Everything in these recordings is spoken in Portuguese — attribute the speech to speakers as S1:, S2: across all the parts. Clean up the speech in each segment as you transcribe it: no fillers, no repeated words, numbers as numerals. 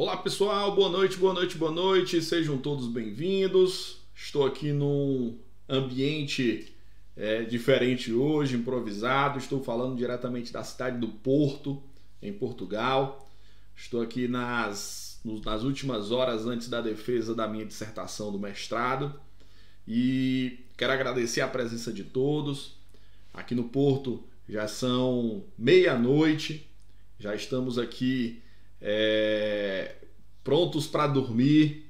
S1: Olá pessoal, boa noite, boa noite, boa noite, sejam todos bem-vindos. Estou aqui num ambiente diferente hoje, improvisado. Estou falando diretamente da cidade do Porto, em Portugal. Estou aqui nas últimas horas antes da defesa da minha dissertação do mestrado e quero agradecer a presença de todos. Aqui no Porto já são meia-noite, já estamos aqui prontos para dormir,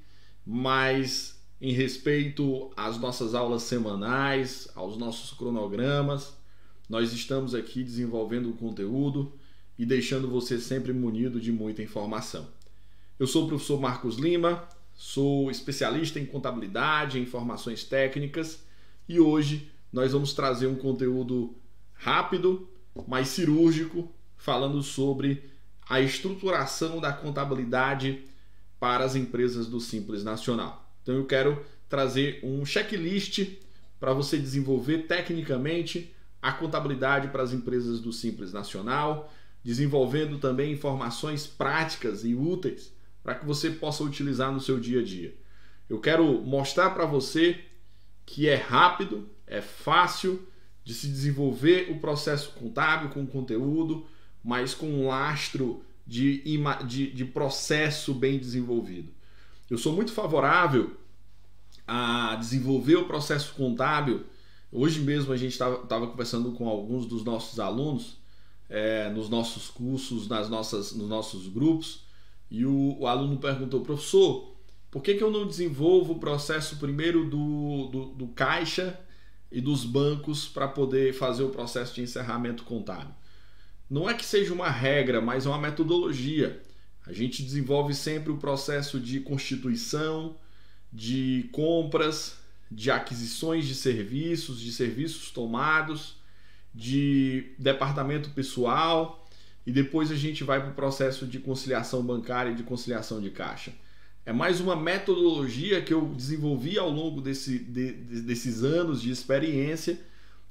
S1: mas em respeito às nossas aulas semanais, aos nossos cronogramas, nós estamos aqui desenvolvendo o conteúdo e deixando você sempre munido de muita informação. Eu sou o professor Marcos Lima, sou especialista em contabilidade, em informações técnicas e hoje nós vamos trazer um conteúdo rápido, mas cirúrgico, falando sobre a estruturação da contabilidade para as empresas do Simples Nacional. Então eu quero trazer um checklist para você desenvolver tecnicamente a contabilidade para as empresas do Simples Nacional, desenvolvendo também informações práticas e úteis para que você possa utilizar no seu dia a dia. Eu quero mostrar para você que é rápido, é fácil de se desenvolver o processo contábil com conteúdo, mas com um lastro de processo bem desenvolvido. Eu sou muito favorável a desenvolver o processo contábil. Hoje mesmo a gente estava conversando com alguns dos nossos alunos nos nossos cursos, nos nossos grupos, e o aluno perguntou: professor, por que eu não desenvolvo o processo primeiro do caixa e dos bancos para poder fazer o processo de encerramento contábil? Não é que seja uma regra, mas é uma metodologia. A gente desenvolve sempre o processo de constituição, de compras, de aquisições de serviços tomados, de departamento pessoal, e depois a gente vai para o processo de conciliação bancária e de conciliação de caixa. É mais uma metodologia que eu desenvolvi ao longo desses anos de experiência,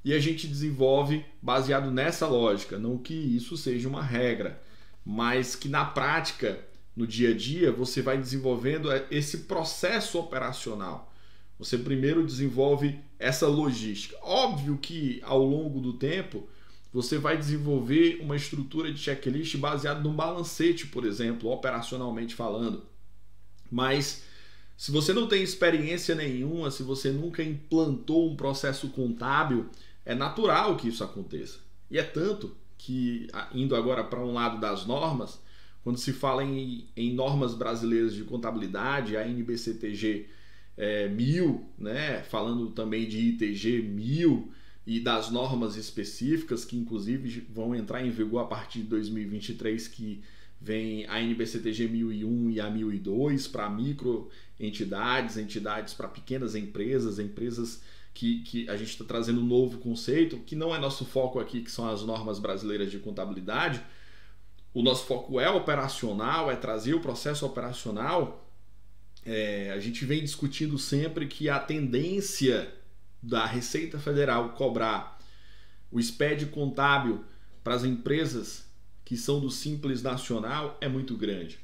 S1: e a gente desenvolve baseado nessa lógica. Não que isso seja uma regra, mas que na prática, no dia a dia, você vai desenvolvendo esse processo operacional. Você primeiro desenvolve essa logística. Óbvio que ao longo do tempo você vai desenvolver uma estrutura de checklist baseada num balancete, por exemplo, operacionalmente falando. Mas se você não tem experiência nenhuma, se você nunca implantou um processo contábil, é natural que isso aconteça. E é tanto que, indo agora para um lado das normas, quando se fala em normas brasileiras de contabilidade, a NBCTG 1000, né, falando também de ITG 1000 e das normas específicas que inclusive vão entrar em vigor a partir de 2023, que vem a NBCTG 1001 e a 1002 para entidades para pequenas empresas que a gente está trazendo um novo conceito, que não é nosso foco aqui, que são as normas brasileiras de contabilidade. O nosso foco é operacional, é trazer o processo operacional. A gente vem discutindo sempre que a tendência da Receita Federal cobrar o SPED contábil para as empresas que são do Simples Nacional é muito grande.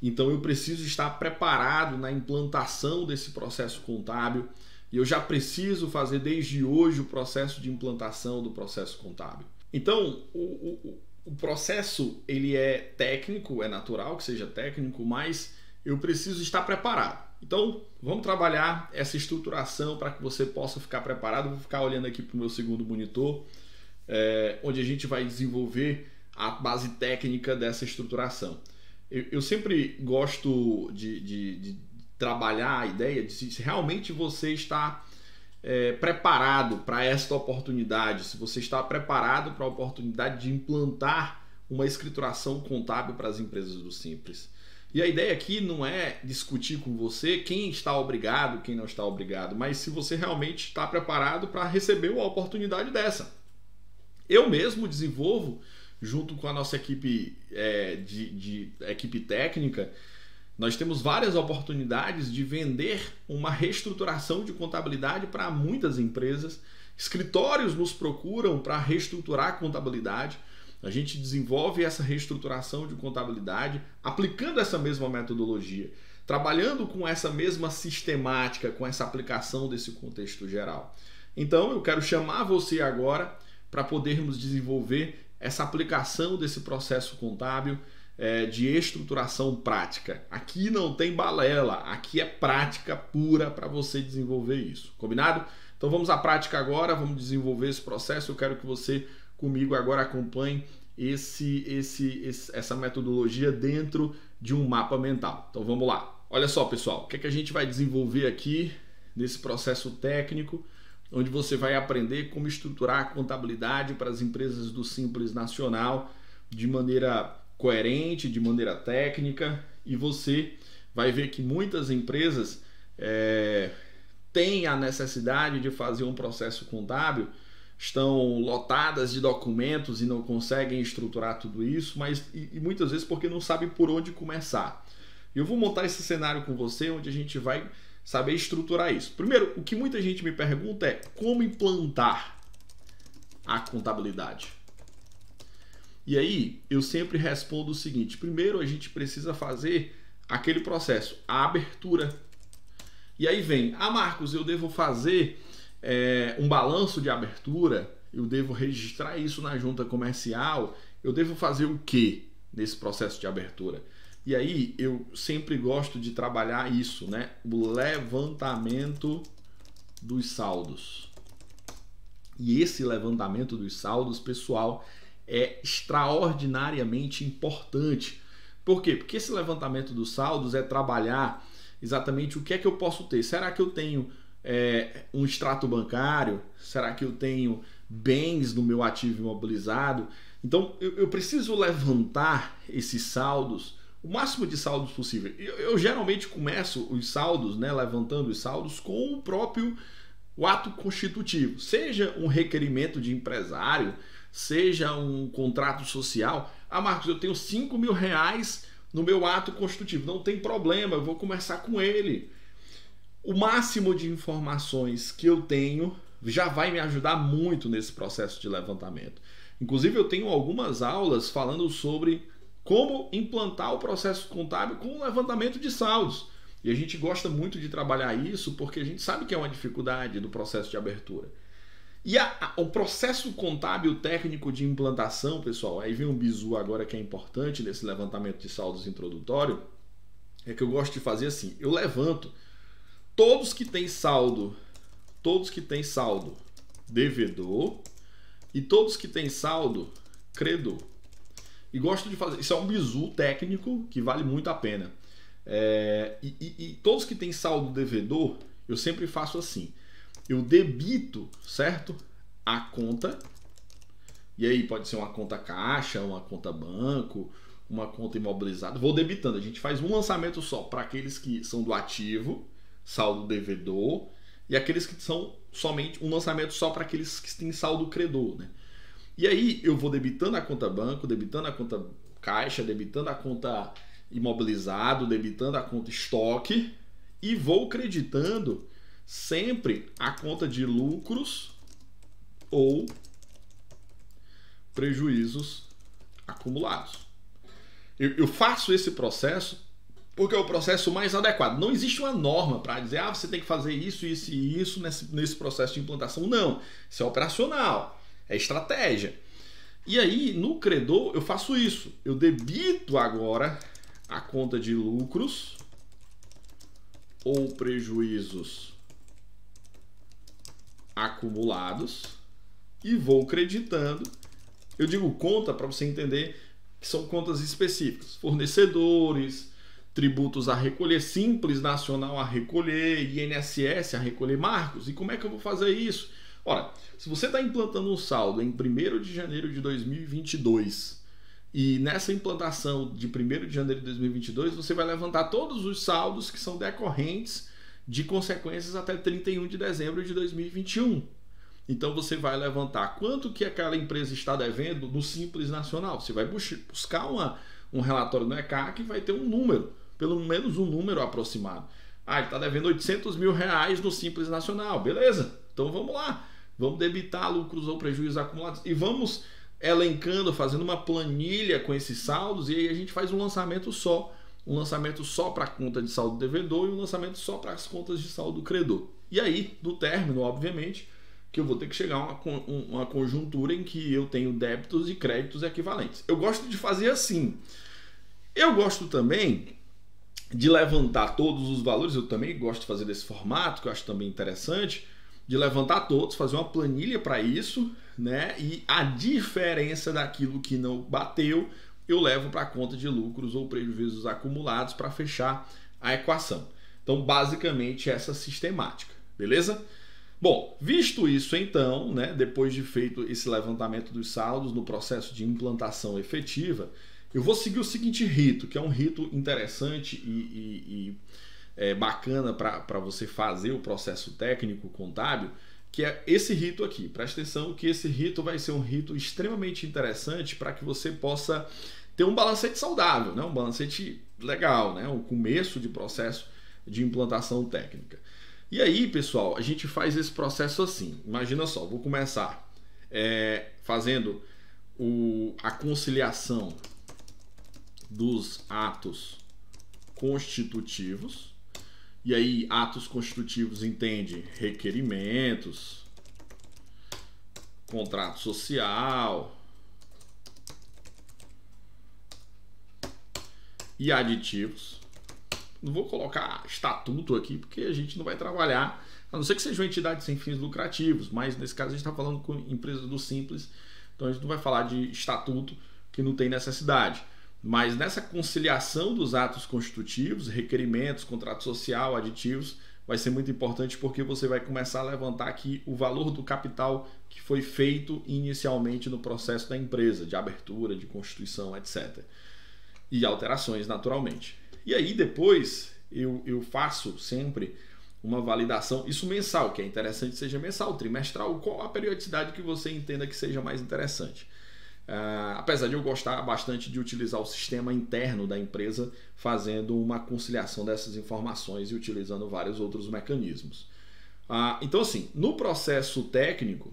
S1: Então eu preciso estar preparado na implantação desse processo contábil. E eu já preciso fazer desde hoje o processo de implantação do processo contábil. Então, o processo ele é técnico, é natural que seja técnico, mas eu preciso estar preparado. Então, vamos trabalhar essa estruturação para que você possa ficar preparado. Vou ficar olhando aqui para o meu segundo monitor, onde a gente vai desenvolver a base técnica dessa estruturação. Eu sempre gosto de trabalhar a ideia de se realmente você está preparado para esta oportunidade, se você está preparado para a oportunidade de implantar uma escrituração contábil para as empresas do Simples. E a ideia aqui não é discutir com você quem está obrigado, quem não está obrigado, mas se você realmente está preparado para receber uma oportunidade dessa. Eu mesmo desenvolvo, junto com a nossa equipe equipe técnica, nós temos várias oportunidades de vender uma reestruturação de contabilidade para muitas empresas. Escritórios nos procuram para reestruturar a contabilidade. A gente desenvolve essa reestruturação de contabilidade aplicando essa mesma metodologia, trabalhando com essa mesma sistemática, com essa aplicação desse contexto geral. Então, eu quero chamar você agora para podermos desenvolver essa aplicação desse processo contábil de estruturação prática. Aqui não tem balela, aqui é prática pura para você desenvolver isso. Combinado? Então vamos à prática agora, vamos desenvolver esse processo. Eu quero que você comigo agora acompanhe essa metodologia dentro de um mapa mental. Então vamos lá. Olha só, pessoal, o que é que a gente vai desenvolver aqui nesse processo técnico, onde você vai aprender como estruturar a contabilidade para as empresas do Simples Nacional de maneira coerente, de maneira técnica, e você vai ver que muitas empresas têm a necessidade de fazer um processo contábil, estão lotadas de documentos e não conseguem estruturar tudo isso, mas e muitas vezes porque não sabem por onde começar. Eu vou montar esse cenário com você, onde a gente vai saber estruturar isso. Primeiro, o que muita gente me pergunta é como implantar a contabilidade. E aí, eu sempre respondo o seguinte: primeiro a gente precisa fazer aquele processo, a abertura. E aí vem, Marcos, eu devo fazer um balanço de abertura, eu devo registrar isso na junta comercial, eu devo fazer o que nesse processo de abertura? E aí eu sempre gosto de trabalhar isso, né? O levantamento dos saldos. E esse levantamento dos saldos, pessoal, é extraordinariamente importante. Por quê? Porque esse levantamento dos saldos é trabalhar exatamente o que é que eu posso ter. Será que eu tenho um extrato bancário? Será que eu tenho bens no meu ativo imobilizado? Então eu preciso levantar esses saldos, o máximo de saldos possível. Eu geralmente começo os saldos, né, levantando os saldos com o ato constitutivo, seja um requerimento de empresário, seja um contrato social. Marcos, eu tenho R$5.000 no meu ato constitutivo. Não tem problema, eu vou começar com ele. O máximo de informações que eu tenho já vai me ajudar muito nesse processo de levantamento. Inclusive, eu tenho algumas aulas falando sobre como implantar o processo contábil com o levantamento de saldos. E a gente gosta muito de trabalhar isso porque a gente sabe que é uma dificuldade do processo de abertura. E o processo contábil técnico de implantação, pessoal, aí vem um bizu agora que é importante nesse levantamento de saldos introdutório, é que eu gosto de fazer assim: eu levanto todos que têm saldo devedor e todos que têm saldo credor. E gosto de fazer, isso é um bizu técnico que vale muito a pena. E todos que têm saldo devedor, eu sempre faço assim: eu debito, certo? A conta, e aí pode ser uma conta caixa, uma conta banco, uma conta imobilizada, vou debitando. A gente faz um lançamento só para aqueles que são do ativo, saldo devedor, e aqueles que são somente um lançamento só para aqueles que têm saldo credor, né? E aí eu vou debitando a conta banco, debitando a conta caixa, debitando a conta imobilizado, debitando a conta estoque, e vou creditando sempre a conta de lucros ou prejuízos acumulados. Eu faço esse processo porque é o processo mais adequado. Não existe uma norma para dizer, você tem que fazer isso, isso e isso nesse processo de implantação. Não, isso é operacional, é estratégia. E aí, no credor, eu faço isso. Eu debito agora a conta de lucros ou prejuízos acumulados e vou creditando. Eu digo conta para você entender que são contas específicas: fornecedores, tributos a recolher, Simples Nacional a recolher, INSS a recolher. Marcos, e como é que eu vou fazer isso? Ora, se você está implantando um saldo em 1º de janeiro de 2022 e nessa implantação de 1º de janeiro de 2022 você vai levantar todos os saldos que são decorrentes de consequências até 31 de dezembro de 2021. Então você vai levantar quanto que aquela empresa está devendo no Simples Nacional. Você vai buscar um relatório no ECAC que vai ter um número, pelo menos um número aproximado. Ele está devendo R$800 mil no Simples Nacional. Beleza, então vamos lá. Vamos debitar lucros ou prejuízos acumulados e vamos elencando, fazendo uma planilha com esses saldos, e aí a gente faz um lançamento só para a conta de saldo do devedor e um lançamento só para as contas de saldo do credor. E aí, no término, obviamente, que eu vou ter que chegar a uma conjuntura em que eu tenho débitos e créditos equivalentes. Eu gosto de fazer assim. Eu gosto também de levantar todos os valores, eu também gosto de fazer desse formato, que eu acho também interessante, de levantar todos, fazer uma planilha para isso, né? E a diferença daquilo que não bateu, eu levo para a conta de lucros ou prejuízos acumulados para fechar a equação. Então, basicamente, essa sistemática, beleza? Bom, visto isso então, né, depois de feito esse levantamento dos saldos no processo de implantação efetiva, eu vou seguir o seguinte rito, que é um rito interessante e bacana para você fazer o processo técnico contábil, que é esse rito aqui. Presta atenção que esse rito vai ser um rito extremamente interessante para que você possa ter um balancete saudável, né? Um balancete legal, né? Um começo de processo de implantação técnica. E aí, pessoal, a gente faz esse processo assim. Imagina só, vou começar fazendo a conciliação dos atos constitutivos. E aí, atos constitutivos entende requerimentos, contrato social e aditivos. Não vou colocar estatuto aqui, porque a gente não vai trabalhar, a não ser que seja uma entidade sem fins lucrativos, mas nesse caso a gente está falando com empresas do Simples, então a gente não vai falar de estatuto, que não tem necessidade. Mas nessa conciliação dos atos constitutivos, requerimentos, contrato social, aditivos, vai ser muito importante porque você vai começar a levantar aqui o valor do capital que foi feito inicialmente no processo da empresa, de abertura, de constituição, etc. E alterações, naturalmente. E aí depois eu faço sempre uma validação, isso mensal, que é interessante que seja mensal, trimestral, qual a periodicidade que você entenda que seja mais interessante. Apesar de eu gostar bastante de utilizar o sistema interno da empresa, fazendo uma conciliação dessas informações e utilizando vários outros mecanismos. Então assim, no processo técnico,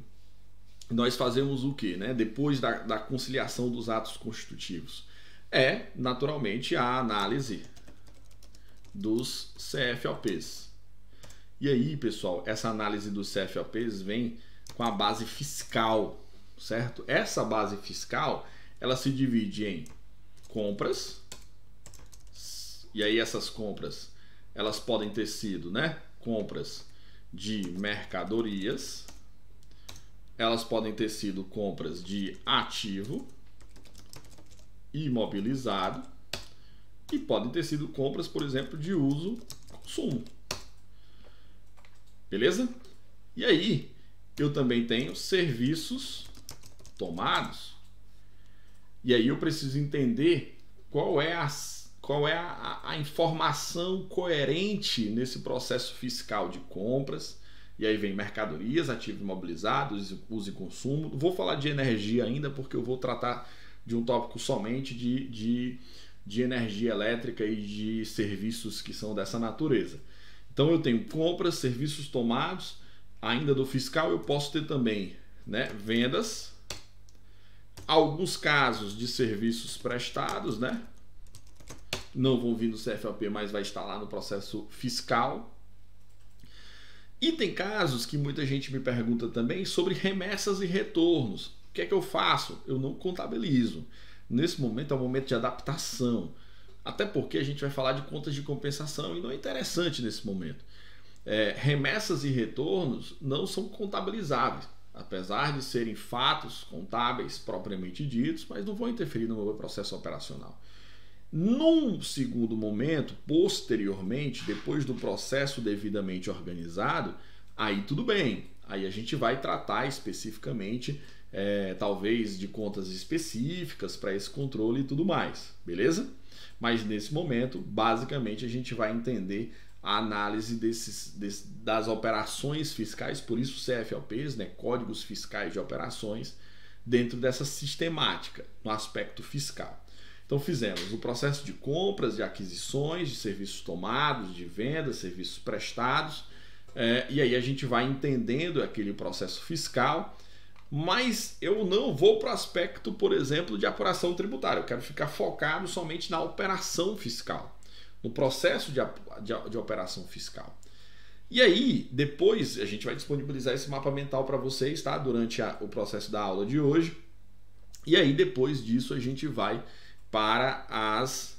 S1: nós fazemos o quê, né? Depois da conciliação dos atos constitutivos? Naturalmente, a análise dos CFOPs. E aí, pessoal, essa análise dos CFOPs vem com a base fiscal, certo? Essa base fiscal, ela se divide em compras, e aí essas compras, elas podem ter sido, né, compras de mercadorias, elas podem ter sido compras de ativo imobilizado e podem ter sido compras, por exemplo, de uso e consumo. Beleza? E aí, eu também tenho serviços tomados. E aí eu preciso entender qual é a informação coerente nesse processo fiscal de compras. E aí vem mercadorias, ativo imobilizado, uso e consumo. Não vou falar de energia ainda, porque eu vou tratar de um tópico somente de energia elétrica e de serviços que são dessa natureza. Então eu tenho compras, serviços tomados, ainda do fiscal eu posso ter também, né, vendas, alguns casos de serviços prestados, né, não vão vir no CFOP, mas vai estar lá no processo fiscal. E tem casos que muita gente me pergunta também sobre remessas e retornos. O que é que eu faço? Eu não contabilizo. Nesse momento é um momento de adaptação. Até porque a gente vai falar de contas de compensação e não é interessante nesse momento. Remessas e retornos não são contabilizáveis, apesar de serem fatos contábeis propriamente ditos, mas não vão interferir no meu processo operacional. Num segundo momento, posteriormente, depois do processo devidamente organizado, aí tudo bem. Aí a gente vai tratar especificamente, talvez, de contas específicas para esse controle e tudo mais, beleza? Mas nesse momento, basicamente, a gente vai entender a análise das operações fiscais, por isso CFOPs, né, códigos fiscais de operações, dentro dessa sistemática, no aspecto fiscal. Então fizemos o processo de compras, de aquisições, de serviços tomados, de vendas, serviços prestados, e aí a gente vai entendendo aquele processo fiscal, mas eu não vou para o aspecto, por exemplo, de apuração tributária. Eu quero ficar focado somente na operação fiscal, no processo de operação fiscal. E aí, depois, a gente vai disponibilizar esse mapa mental para vocês, tá? Durante o processo da aula de hoje. E aí, depois disso, a gente vai para as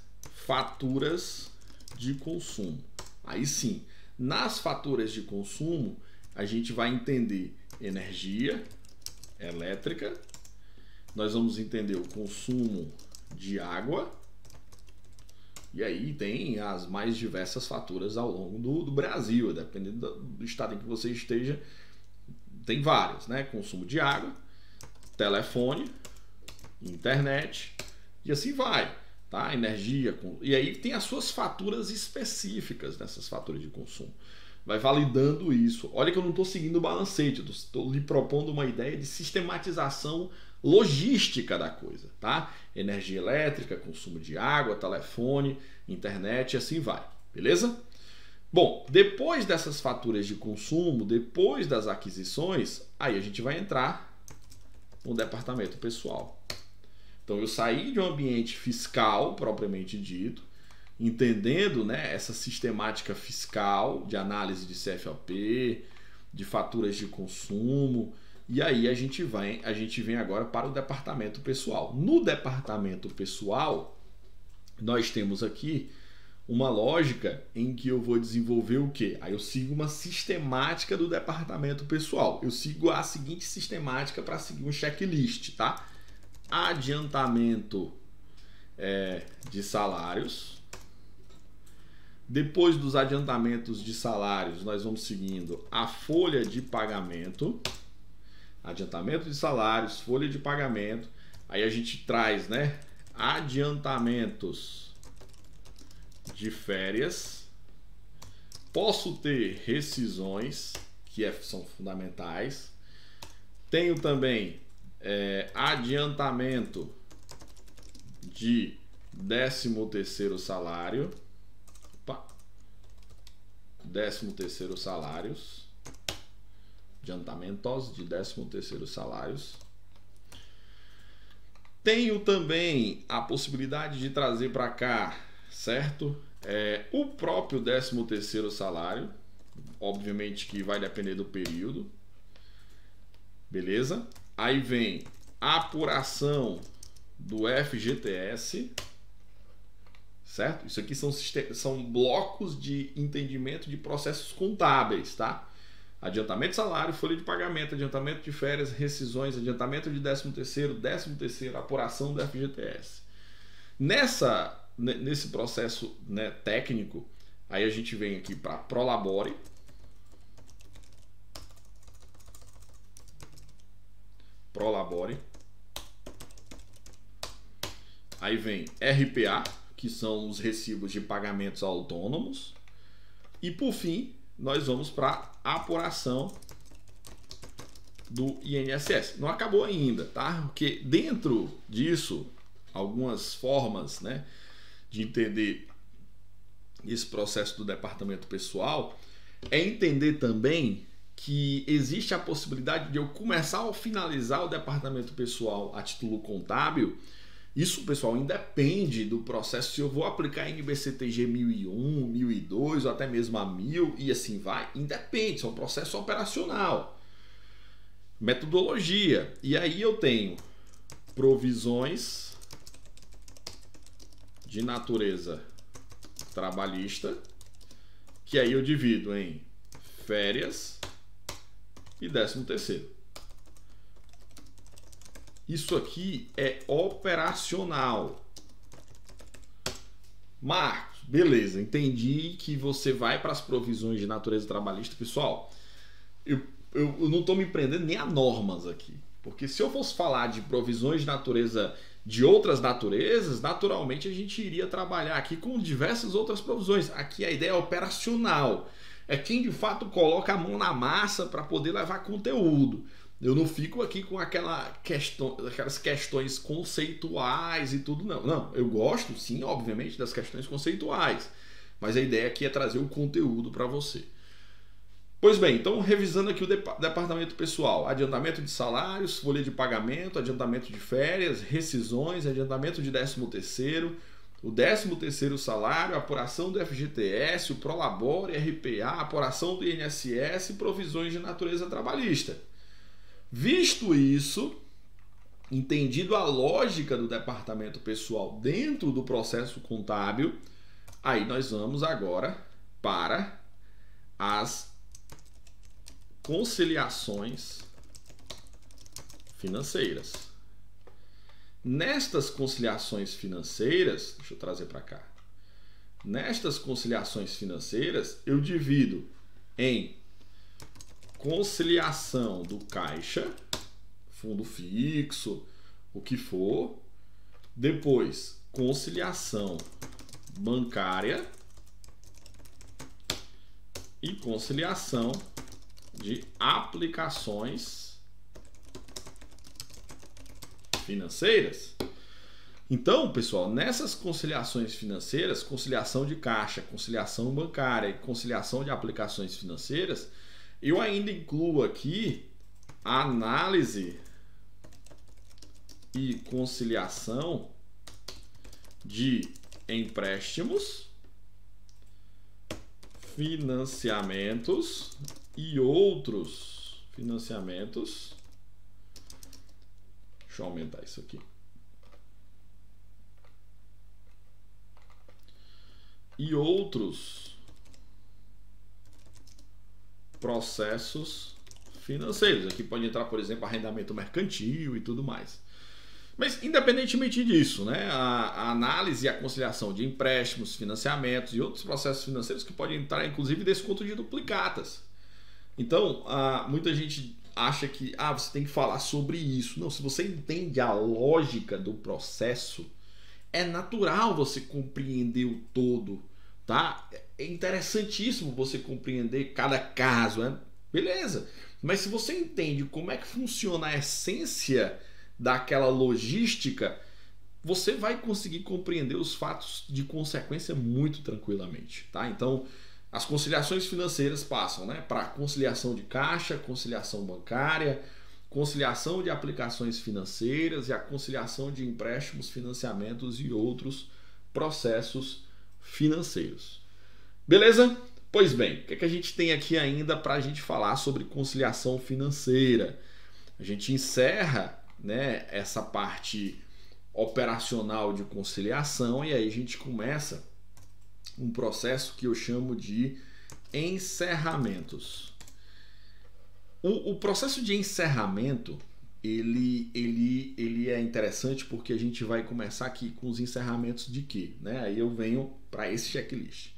S1: faturas de consumo. Aí sim, nas faturas de consumo, a gente vai entender energia elétrica, nós vamos entender o consumo de água, e aí tem as mais diversas faturas ao longo do Brasil, dependendo do estado em que você esteja, tem várias, né? Consumo de água, telefone, internet e assim vai, tá? Energia, e aí tem as suas faturas específicas nessas faturas de consumo. Vai validando isso. Olha que eu não estou seguindo o balancete, estou lhe propondo uma ideia de sistematização logística da coisa, tá? Energia elétrica, consumo de água, telefone, internet e assim vai, beleza? Bom, depois dessas faturas de consumo, depois das aquisições, aí a gente vai entrar no departamento pessoal. Então eu saí de um ambiente fiscal propriamente dito, entendendo, né, essa sistemática fiscal de análise de CFOP, de faturas de consumo, e aí a gente vem agora para o departamento pessoal. No departamento pessoal, nós temos aqui uma lógica em que eu vou desenvolver o quê? Aí eu sigo uma sistemática do departamento pessoal. Eu sigo a seguinte sistemática para seguir um checklist, tá? Adiantamento de salários. Depois dos adiantamentos de salários, nós vamos seguindo a folha de pagamento. Adiantamento de salários, folha de pagamento. Aí a gente traz, né, adiantamentos de férias. Posso ter rescisões, que são fundamentais. Tenho também adiantamento de 13º salário. 13º salários, adiantamentos de 13º salários. Tenho também a possibilidade de trazer para cá, certo? O próprio 13º salário, obviamente que vai depender do período, beleza? Aí vem a apuração do FGTS, certo? Isso aqui são blocos de entendimento de processos contábeis, tá? Adiantamento de salário, folha de pagamento, adiantamento de férias, rescisões, adiantamento de 13º, apuração do FGTS. Nesse processo, né, técnico, aí a gente vem aqui para Prolabore. Aí vem RPA, que são os recibos de pagamentos autônomos. E por fim, nós vamos para a apuração do INSS. Não acabou ainda, tá? Porque dentro disso, algumas formas, né, de entender esse processo do departamento pessoal é entender também que existe a possibilidade de eu começar a finalizar o departamento pessoal a título contábil. Isso, pessoal, independe do processo, se eu vou aplicar NBCTG 1001, 1002 ou até mesmo a 1000 e assim vai, independe, isso é um processo operacional. Metodologia, e aí eu tenho provisões de natureza trabalhista, que aí eu divido em férias e 13º. Isso aqui é operacional. Marcos, beleza, entendi que você vai para as provisões de natureza trabalhista. Pessoal, eu não estou me prendendo nem a normas aqui. Porque se eu fosse falar de provisões de natureza de outras naturezas, naturalmente a gente iria trabalhar aqui com diversas outras provisões. Aqui a ideia é operacional. É quem de fato coloca a mão na massa para poder levar conteúdo. Eu não fico aqui com aquelas questões conceituais e tudo, não. Não, eu gosto, sim, obviamente, das questões conceituais. Mas a ideia aqui é trazer o conteúdo para você. Pois bem, então revisando aqui o departamento pessoal, adiantamento de salários, folha de pagamento, adiantamento de férias, rescisões, adiantamento de 13º, o 13º salário, apuração do FGTS, o Prolabore, RPA, apuração do INSS e provisões de natureza trabalhista. Visto isso, entendido a lógica do departamento pessoal dentro do processo contábil, aí nós vamos agora para as conciliações financeiras. Nestas conciliações financeiras, deixa eu trazer para cá. Nestas conciliações financeiras, eu divido em conciliação do caixa, fundo fixo, o que for. Depois, conciliação bancária e conciliação de aplicações financeiras. Então, pessoal, nessas conciliações financeiras, conciliação de caixa, conciliação bancária e conciliação de aplicações financeiras, eu ainda incluo aqui a análise e conciliação de empréstimos, financiamentos e outros financiamentos. Deixa eu aumentar isso aqui. E outros processos financeiros. Aqui pode entrar, por exemplo, arrendamento mercantil e tudo mais. Mas, independentemente disso, né, a análise e a conciliação de empréstimos, financiamentos e outros processos financeiros que podem entrar, inclusive, desconto de duplicatas. Então, muita gente acha que você tem que falar sobre isso. Não, se você entende a lógica do processo, é natural você compreender o todo, tá? É interessantíssimo você compreender cada caso, né? Beleza. Mas se você entende como é que funciona a essência daquela logística, você vai conseguir compreender os fatos de consequência muito tranquilamente, tá? Então, as conciliações financeiras passam, né, para conciliação de caixa, conciliação bancária, conciliação de aplicações financeiras e a conciliação de empréstimos, financiamentos e outros processos financeiros. Beleza? Pois bem, o que a gente tem aqui ainda para a gente falar sobre conciliação financeira? A gente encerra, né, essa parte operacional de conciliação e aí a gente começa um processo que eu chamo de encerramentos. O processo de encerramento ele é interessante porque a gente vai começar aqui com os encerramentos de quê? Né? Aí eu venho para esse checklist.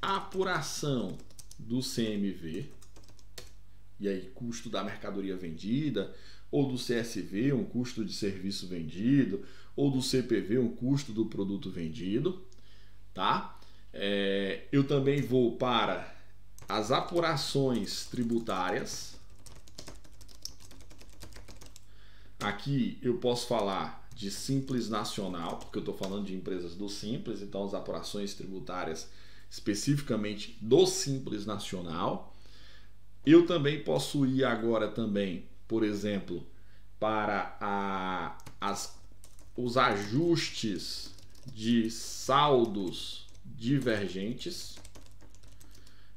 S1: Apuração do CMV, e aí custo da mercadoria vendida, ou do CSV, um custo de serviço vendido, ou do CPV, um custo do produto vendido, tá? Eu também vou para as apurações tributárias. Aqui eu posso falar de Simples Nacional, porque eu estou falando de empresas do Simples, então as apurações tributárias especificamente do Simples Nacional. Eu também posso ir agora também, por exemplo, para os ajustes de saldos divergentes.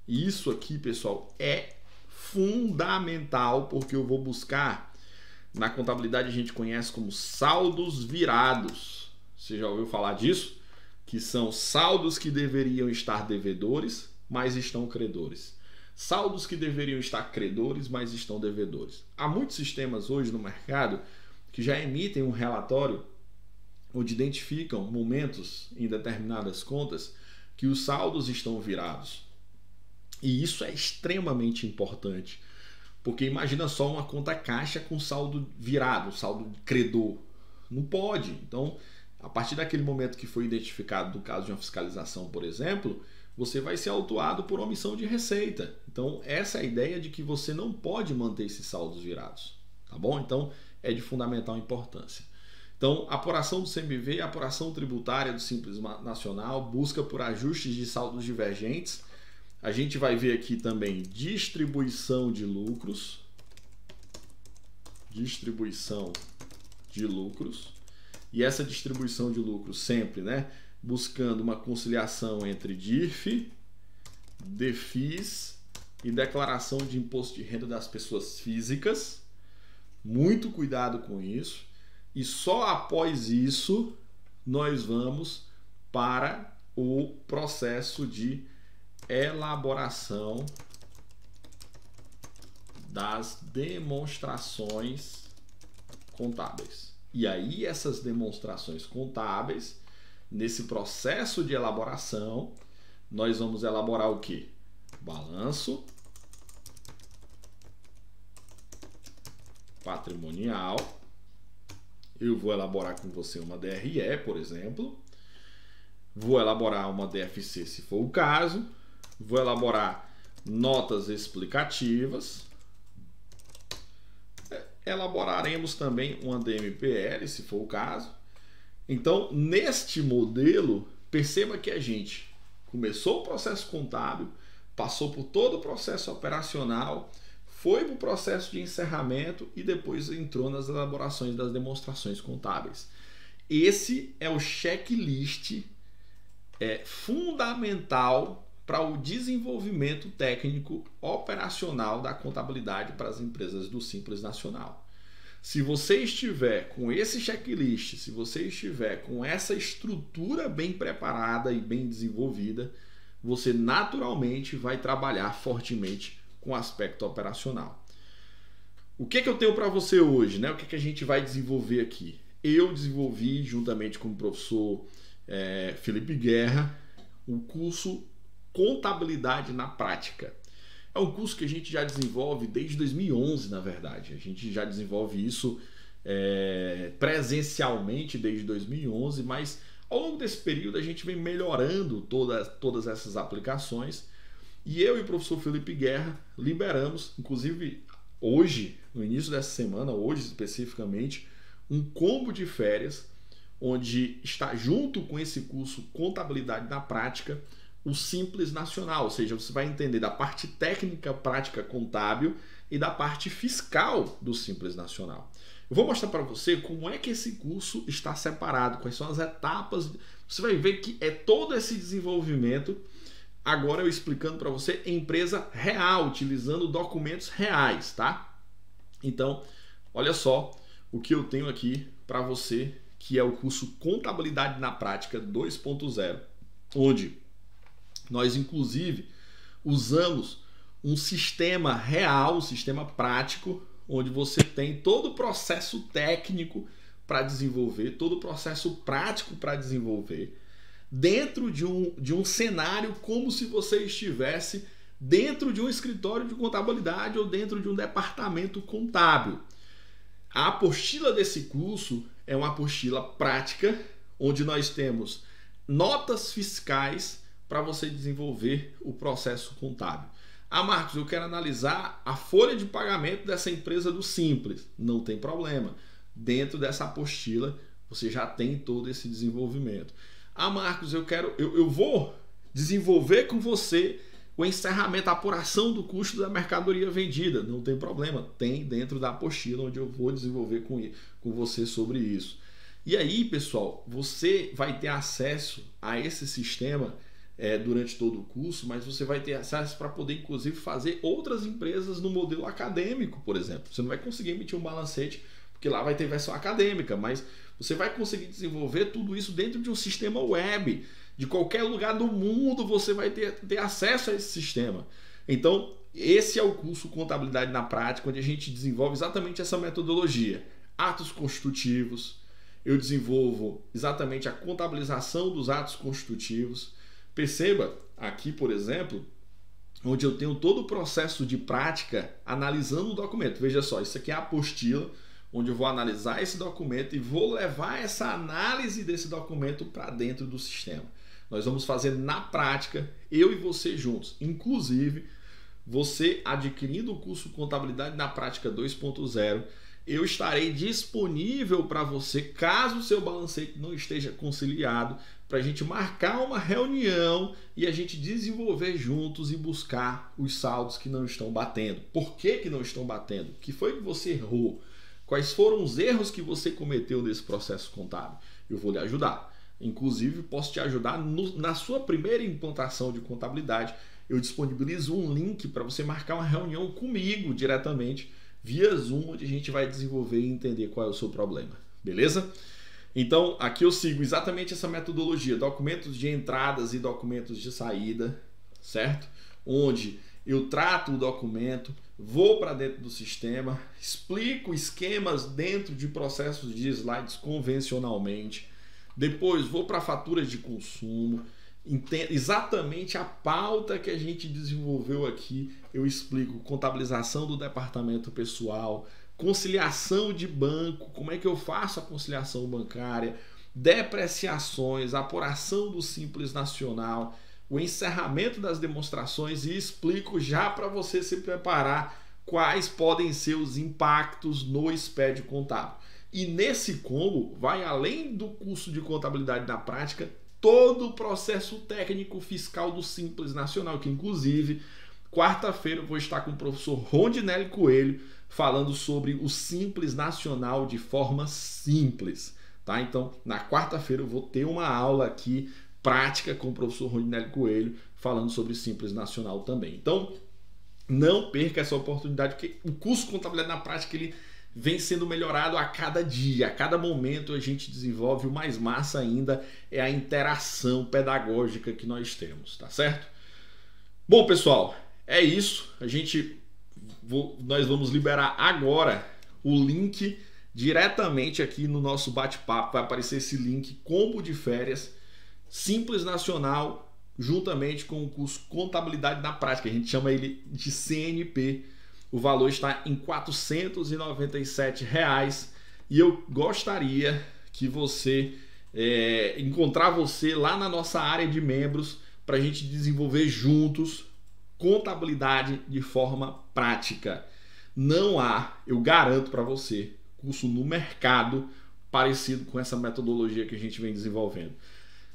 S1: E isso aqui, pessoal, é fundamental porque eu vou buscar, na contabilidade a gente conhece como saldos virados. Você já ouviu falar disso? Que são saldos que deveriam estar devedores, mas estão credores. Saldos que deveriam estar credores, mas estão devedores. Há muitos sistemas hoje no mercado que já emitem um relatório onde identificam momentos em determinadas contas que os saldos estão virados. E isso é extremamente importante, porque imagina só uma conta caixa com saldo virado, saldo credor. Não pode. Então, a partir daquele momento que foi identificado no caso de uma fiscalização, por exemplo, você vai ser autuado por omissão de receita. Então, essa é a ideia de que você não pode manter esses saldos virados, tá bom? Então, é de fundamental importância. Então, apuração do CMV, apuração tributária do Simples Nacional, busca por ajustes de saldos divergentes. A gente vai ver aqui também distribuição de lucros. Distribuição de lucros. E essa distribuição de lucros sempre, né, buscando uma conciliação entre DIRF, DEFIS e declaração de imposto de renda das pessoas físicas. Muito cuidado com isso. E só após isso nós vamos para o processo de elaboração das demonstrações contábeis. E aí essas demonstrações contábeis, nesse processo de elaboração, nós vamos elaborar o quê? Balanço patrimonial. Eu vou elaborar com você uma DRE, por exemplo. Vou elaborar uma DFC, se for o caso. Vou elaborar notas explicativas. Elaboraremos também uma DMPL, se for o caso. Então, neste modelo, perceba que a gente começou o processo contábil, passou por todo o processo operacional, foi para o processo de encerramento e depois entrou nas elaborações das demonstrações contábeis. Esse é o checklist fundamental para o desenvolvimento técnico operacional da contabilidade para as empresas do Simples Nacional. Se você estiver com esse checklist, se você estiver com essa estrutura bem preparada e bem desenvolvida, você naturalmente vai trabalhar fortemente com o aspecto operacional. O que eu tenho para você hoje, né? O que a gente vai desenvolver aqui? Eu desenvolvi, juntamente com o professor Felipe Guerra, o curso Contabilidade na Prática. É um curso que a gente já desenvolve desde 2011, na verdade. A gente já desenvolve isso presencialmente desde 2011, mas ao longo desse período a gente vem melhorando todas essas aplicações. E eu e o professor Felipe Guerra liberamos, inclusive hoje, no início dessa semana, hoje especificamente, um combo de férias, onde está junto com esse curso Contabilidade na Prática, o Simples Nacional, ou seja, você vai entender da parte técnica, prática contábil e da parte fiscal do Simples Nacional. Eu vou mostrar para você como é que esse curso está separado, quais são as etapas. Você vai ver que é todo esse desenvolvimento. Agora eu explicando para você empresa real, utilizando documentos reais, tá? Então, olha só o que eu tenho aqui para você, que é o curso Contabilidade na Prática 2.0, onde nós, inclusive, usamos um sistema real, um sistema prático, onde você tem todo o processo técnico para desenvolver, todo o processo prático para desenvolver, dentro de um cenário como se você estivesse dentro de um escritório de contabilidade ou dentro de um departamento contábil. A apostila desse curso é uma apostila prática, onde nós temos notas fiscais para você desenvolver o processo contábil. Ah, Marcos, eu quero analisar a folha de pagamento dessa empresa do Simples. Não tem problema. Dentro dessa apostila, você já tem todo esse desenvolvimento. Ah, Marcos, eu vou desenvolver com você o encerramento, a apuração do custo da mercadoria vendida. Não tem problema, tem dentro da apostila onde eu vou desenvolver com você sobre isso. E aí, pessoal, você vai ter acesso a esse sistema durante todo o curso, mas você vai ter acesso para poder, inclusive, fazer outras empresas no modelo acadêmico, por exemplo. Você não vai conseguir emitir um balancete, porque lá vai ter versão acadêmica, mas você vai conseguir desenvolver tudo isso dentro de um sistema web. De qualquer lugar do mundo você vai ter acesso a esse sistema. Então, esse é o curso Contabilidade na Prática, onde a gente desenvolve exatamente essa metodologia. Atos constitutivos, eu desenvolvo exatamente a contabilização dos atos constitutivos. Perceba aqui, por exemplo, onde eu tenho todo o processo de prática analisando o documento. Veja só, isso aqui é a apostila, onde eu vou analisar esse documento e vou levar essa análise desse documento para dentro do sistema. Nós vamos fazer na prática, eu e você juntos. Inclusive, você adquirindo o curso Contabilidade na Prática 2.0, eu estarei disponível para você, caso o seu balancete não esteja conciliado, para a gente marcar uma reunião e a gente desenvolver juntos e buscar os saldos que não estão batendo. Por que não estão batendo? O que foi que você errou? Quais foram os erros que você cometeu nesse processo contábil? Eu vou lhe ajudar. Inclusive, posso te ajudar na sua primeira implantação de contabilidade. Eu disponibilizo um link para você marcar uma reunião comigo diretamente via Zoom, onde a gente vai desenvolver e entender qual é o seu problema. Beleza? Então, aqui eu sigo exatamente essa metodologia, documentos de entradas e documentos de saída, certo? Onde eu trato o documento, vou para dentro do sistema, explico esquemas dentro de processos de slides convencionalmente, depois vou para faturas de consumo, exatamente a pauta que a gente desenvolveu aqui, eu explico contabilização do departamento pessoal, conciliação de banco, como é que eu faço a conciliação bancária, depreciações, apuração do Simples Nacional, o encerramento das demonstrações e explico já para você se preparar quais podem ser os impactos no SPED contábil. E nesse combo vai além do curso de contabilidade na prática, todo o processo técnico fiscal do Simples Nacional, que inclusive quarta-feira eu vou estar com o professor Rondinelli Coelho falando sobre o Simples Nacional de forma simples, tá? Então, na quarta-feira eu vou ter uma aula aqui prática com o professor Rondinelli Coelho falando sobre Simples Nacional também. Então, não perca essa oportunidade, porque o curso Contabilidade na Prática ele vem sendo melhorado a cada dia, a cada momento a gente desenvolve. O mais massa ainda é a interação pedagógica que nós temos, tá certo? Bom, pessoal, é isso. Nós vamos liberar agora o link diretamente aqui no nosso bate-papo. Vai aparecer esse link, combo de férias, Simples Nacional, juntamente com o curso Contabilidade na Prática. A gente chama ele de CNP. O valor está em R$ 497 e eu gostaria que encontrar você lá na nossa área de membros para a gente desenvolver juntos contabilidade de forma prática. Não há, eu garanto para você, curso no mercado parecido com essa metodologia que a gente vem desenvolvendo.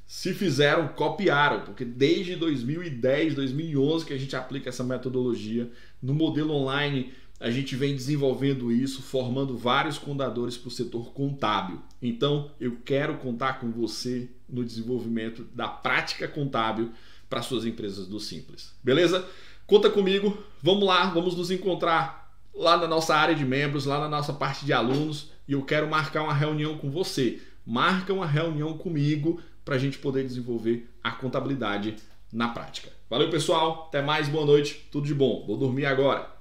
S1: Se fizeram, copiaram, porque desde 2010, 2011 que a gente aplica essa metodologia. No modelo online, a gente vem desenvolvendo isso, formando vários contadores para o setor contábil. Então, eu quero contar com você no desenvolvimento da prática contábil para suas empresas do Simples. Beleza? Conta comigo, vamos lá, vamos nos encontrar lá na nossa área de membros, lá na nossa parte de alunos, e eu quero marcar uma reunião com você. Marca uma reunião comigo para a gente poder desenvolver a contabilidade na prática. Valeu, pessoal. Até mais. Boa noite. Tudo de bom. Vou dormir agora.